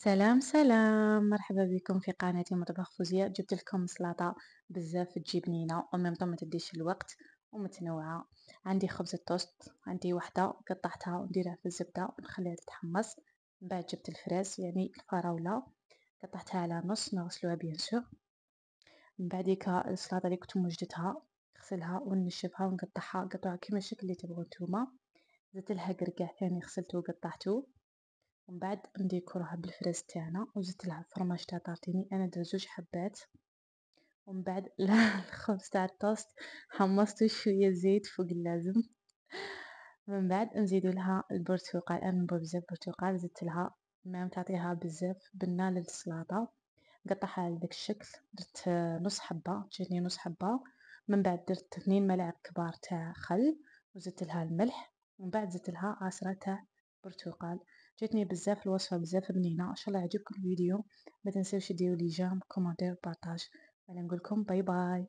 سلام سلام، مرحبا بكم في قناتي مطبخ فوزية. جبت لكم سلطة بزاف تجي بنينة وميمطون ما تديش الوقت ومتنوعة. عندي خبز التوست، عندي وحدة قطعتها ونديرها في الزبدة ونخليها تتحمص. من بعد جبت الفراس يعني الفراولة، قطعتها على نص نغسلوها بيان سور. من بعديكا السلطة اللي كنت موجدتها نغسلها ونشفها ونقطعها قطع كيما الشكل اللي تبغوا نتوما. زدت لها قرقاع ثاني غسلته وقطعته، ومن بعد نديكوروها بالفراس تاعنا وزدت لها فرماج تاع طارتيني، انا درت 2 حبات. ومن بعد الخبز تاع التوست حمصته شويه زيت فوق اللازم. من بعد نزيدو لها البرتقال، انا نبغي بزاف برتقال، زدت لها مام تعطيها بزاف بنه للسلطه. نقطعها على داك الشكل، درت نص حبه، جاتني نص حبه. من بعد درت 2 ملاعق كبار تاع خل وزدت لها الملح. ومن بعد زدت لها عصره تاع برتقال. جاتني بزاف الوصفه بزاف بنينه، ان شاء الله يعجبكم الفيديو. ما تنساوش ديروا لي جيم كومونتير بارطاج. انا نقول لكم باي باي.